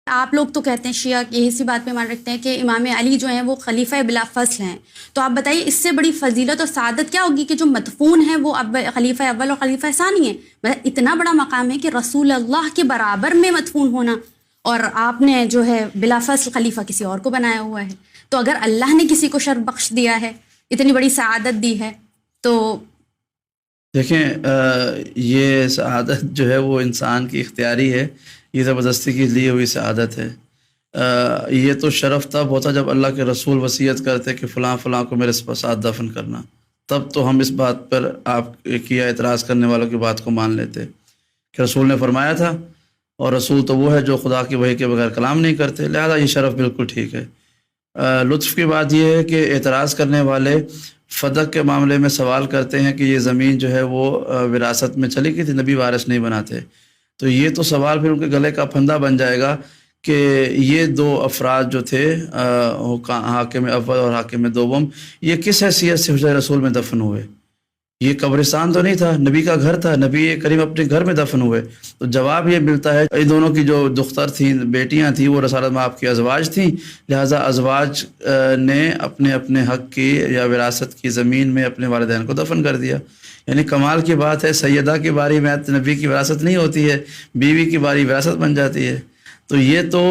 آپ لوگ تو کہتے ہیں شیعہ یہی سی بات پہ مان رکھتے ہیں کہ امام علی جو ہیں وہ خلیفہ بلا فصل ہیں، تو آپ بتائیے اس سے بڑی فضیلت اور سعادت کیا ہوگی کہ جو مدفون ہیں وہ خلیفہ اول اور خلیفہ ثانی ہیں؟ مطلب اتنا بڑا مقام ہے کہ رسول اللہ کے برابر میں مدفون ہونا، اور آپ نے جو ہے بلا فصل خلیفہ کسی اور کو بنایا ہوا ہے۔ تو اگر اللہ نے کسی کو شرف بخش دیا ہے، اتنی بڑی سعادت دی ہے، تو دیکھیں یہ سعادت جو ہے وہ انسان کی اختیاری ہے، یہ زبردستی کی لی ہوئی سعادت ہے۔ یہ تو شرف تب ہوتا جب اللہ کے رسول وصیت کرتے کہ فلاں فلاں کو میرے ساتھ دفن کرنا، تب تو ہم اس بات پر آپ کی اعتراض کرنے والوں کی بات کو مان لیتے کہ رسول نے فرمایا تھا، اور رسول تو وہ ہے جو خدا کی وحی کے بغیر کلام نہیں کرتے، لہذا یہ شرف بالکل ٹھیک ہے۔ لطف کی بات یہ ہے کہ اعتراض کرنے والے فدق کے معاملے میں سوال کرتے ہیں کہ یہ زمین جو ہے وہ وراثت میں چلی گئی تھی، نبی وارث نہیں بناتے، تو یہ تو سوال پھر ان کے گلے کا پھندا بن جائے گا کہ یہ دو افراد جو تھے حاکم اول اور حاکم دوم، یہ کس حیثیت سے حجرہ رسول میں دفن ہوئے؟ یہ قبرستان تو نہیں تھا، نبی کا گھر تھا، نبی کریم اپنے گھر میں دفن ہوئے۔ تو جواب یہ ملتا ہے ان دونوں کی جو دختر تھیں، بیٹیاں تھیں، وہ رسالت میں آپ کی ازواج تھیں، لہٰذا ازواج نے اپنے اپنے حق کی یا وراثت کی زمین میں اپنے والدین کو دفن کر دیا۔ یعنی کمال کی بات ہے، سیدہ کی باری میں نبی کی وراثت نہیں ہوتی ہے، بیوی کی باری وراثت بن جاتی ہے۔ تو یہ تو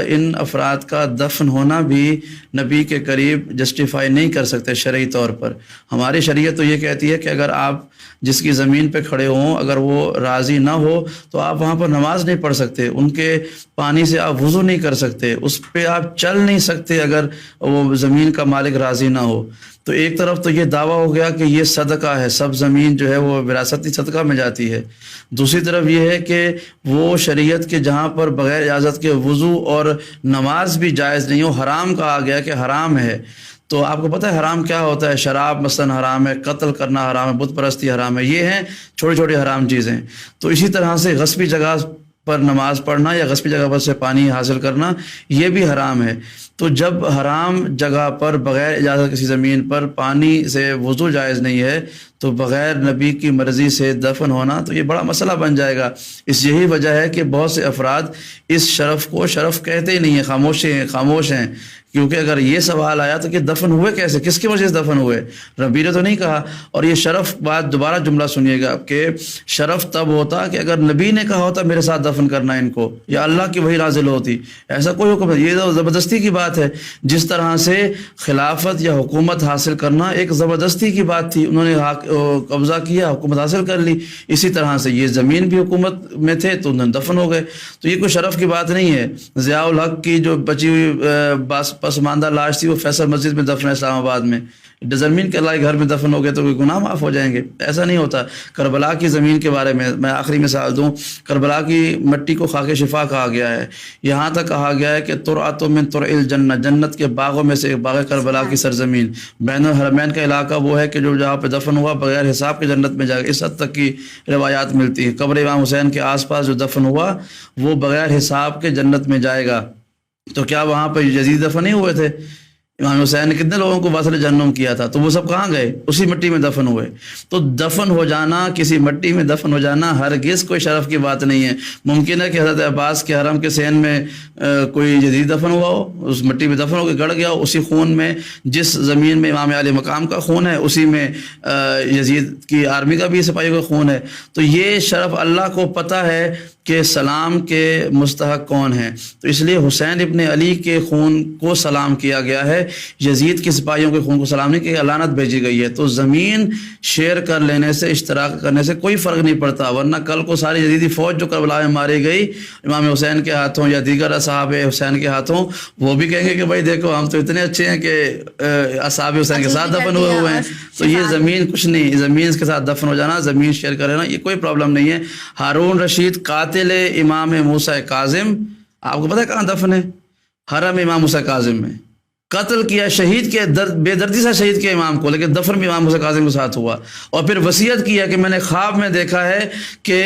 ان افراد کا دفن ہونا بھی نبی کے قریب جسٹیفائی نہیں کر سکتے شرعی طور پر۔ ہماری شریعت تو یہ کہتی ہے کہ اگر آپ جس کی زمین پہ کھڑے ہوں اگر وہ راضی نہ ہو تو آپ وہاں پر نماز نہیں پڑھ سکتے، ان کے پانی سے آپ وضو نہیں کر سکتے، اس پہ آپ چل نہیں سکتے اگر وہ زمین کا مالک راضی نہ ہو۔ تو ایک طرف تو یہ دعویٰ ہو گیا کہ یہ صدقہ ہے، سب زمین جو ہے وہ وراثتی صدقہ میں جاتی ہے۔ دوسری طرف یہ ہے کہ وہ شریعت کے جہاں پر بغیر اجازت کے وضو اور نماز بھی جائز نہیں ہو، حرام کہا گیا کہ حرام ہے۔ تو آپ کو پتہ ہے حرام کیا ہوتا ہے؟ شراب مثلا حرام ہے، قتل کرنا حرام ہے، بت پرستی حرام ہے، یہ ہیں چھوٹی چھوٹی حرام چیزیں۔ تو اسی طرح سے غصبی جگہ پر نماز پڑھنا یا غصبی جگہ پر سے پانی حاصل کرنا یہ بھی حرام ہے۔ تو جب حرام جگہ پر بغیر اجازت کسی زمین پر پانی سے وضو جائز نہیں ہے تو بغیر نبی کی مرضی سے دفن ہونا تو یہ بڑا مسئلہ بن جائے گا۔ اس یہی وجہ ہے کہ بہت سے افراد اس شرف کو شرف کہتے ہی نہیں ہیں، خاموش ہیں، کیونکہ اگر یہ سوال آیا تو کہ دفن ہوئے کیسے، کس کی وجہ سے دفن ہوئے؟ نبی نے تو نہیں کہا۔ اور یہ شرف بات دوبارہ جملہ سنیے گا کہ شرف تب ہوتا کہ اگر نبی نے کہا ہوتا میرے ساتھ دفن کرنا ان کو، یا اللہ کی وحی نازل ہوتی، ایسا کوئی حکم نہیں۔ یہ تو زبردستی کی بات ہے، جس طرح سے خلافت یا حکومت حاصل کرنا ایک زبردستی کی بات تھی، انہوں نے قبضہ کیا، حکومت حاصل کر لی، اسی طرح سے یہ زمین بھی حکومت میں تھے تو انہوں نے دفن ہو گئے۔ تو یہ کوئی شرف کی بات نہیں ہے۔ ضیاء الحق کی جو بچی ہوئی پسماندہ لاش تھی وہ فیصل مسجد میں دفن ہے اسلام آباد میں، زمین کے اللہ گھر میں دفن ہو گئے تو کوئی گناہ معاف ہو جائیں گے؟ ایسا نہیں ہوتا۔ کربلا کی زمین کے بارے میں آخری مثال دوں، کربلا کی مٹی کو خاک شفا کہا گیا ہے، یہاں تک کہا گیا ہے کہ ترعۃ من ترع الجنہ، جنت کے باغوں میں سے ایک باغ کربلا کی سرزمین، بین الحرمین کا علاقہ وہ ہے کہ جو جہاں پہ دفن ہوا بغیر حساب کے جنت میں جائے گا، اس حد تک کی روایات ملتی ہیں۔ قبر امام حسین کے آس پاس جو دفن ہوا وہ بغیر حساب کے جنت میں جائے گا۔ تو کیا وہاں پہ یزید دفن نہیں ہوئے تھے؟ امام حسین نے کتنے لوگوں کو وصل جہنم کیا تھا، تو وہ سب کہاں گئے؟ اسی مٹی میں دفن ہوئے۔ تو دفن ہو جانا، کسی مٹی میں دفن ہو جانا ہرگز کوئی شرف کی بات نہیں ہے۔ ممکن ہے کہ حضرت عباس کے حرم کے سین میں کوئی جدید دفن ہوا ہو، اس مٹی میں دفن ہو کے گڑ گیا ہو، اسی خون میں، جس زمین میں امام علی مقام کا خون ہے اسی میں یزید کی آرمی کا بھی سپاہیوں کا خون ہے۔ تو یہ شرف اللہ کو پتہ ہے کہ سلام کے مستحق کون ہیں، تو اس لیے حسین ابن علی کے خون کو سلام کیا گیا ہے، یزید کے سپاہیوں کے خون کو سلام نہیں کیا، لعنت بھیجی گئی ہے۔ تو زمین شیئر کر لینے سے، اشتراک کرنے سے کوئی فرق نہیں پڑتا، ورنہ کل کو ساری یزیدی فوج جو کربلا میں ماری گئی امام حسین کے ہاتھوں یا دیگر اصحاب حسین کے ہاتھوں، وہ بھی کہیں گے کہ بھائی دیکھو ہم تو اتنے اچھے ہیں کہ اصحاب حسین کے ساتھ دفن ہوئے ہیں۔ تو یہ زمین کچھ نہیں، زمین کے ساتھ دفن ہو جانا، زمین شیئر کر لینا، یہ کوئی پرابلم نہیں ہے۔ ہارون رشید قاتل امام موسیٰ کاظم، آپ کو پتہ ہے کہاں دفن ہے؟ حرم امام موسیٰ کاظم میں۔ قتل کیا، شہید کیا، بے دردی سے شہید کیا امام کو، لیکن دفن بھی امام حسین کاظم کے ساتھ ہوا. اور پھر وصیت کیا کہ میں نے خواب میں دیکھا ہے کہ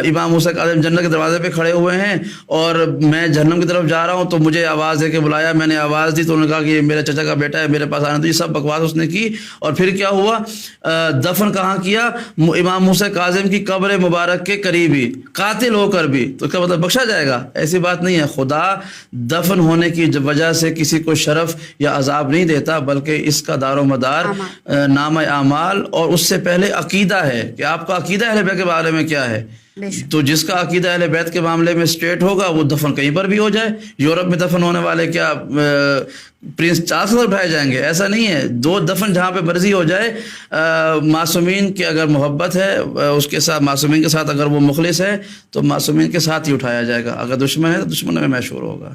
امام حسین کاظم جنت کے دروازے پہ کھڑے ہوئے ہیں اور میں جہنم کی طرف جا رہا ہوں، تو مجھے آواز دے کے بلایا، میں نے آواز دی تو انہوں نے کہا کہ یہ میرے چچا کا بیٹا ہے، میرے پاس آنا. تو یہ سب بکواس اس نے کی. اور پھر کیا ہوا، دفن کہاں کیا؟ امام حسین کاظم کی قبر مبارک کے قریب ہی، قاتل ہو کر بھی. تو اس کا مطلب بخشا جائے گا؟ ایسی بات نہیں ہے. خدا دفن ہونے کی وجہ سے کسی کو شرف یا عذاب نہیں دیتا، بلکہ اس کا دار و مدار نام اعمال اور اس سے پہلے عقیدہ ہے کہ آپ کا عقیدہ اہل بیت کے بارے میں کیا ہے. تو جس کا عقیدہ اہل بیت کے معاملے میں اسٹریٹ ہوگا وہ دفن کہیں پر بھی ہو جائے. یورپ میں دفن ہونے والے کیا پرنس چارلس پر اٹھائے جائیں گے؟ ایسا نہیں ہے. دو دفن جہاں پہ مرضی ہو جائے. معصومین کی اگر محبت ہے اس کے ساتھ، معصومین کے ساتھ اگر وہ مخلص ہے تو معصومین کے ساتھ ہی اٹھایا جائے گا. اگر دشمن ہے تو دشمن میں محشور ہوگا.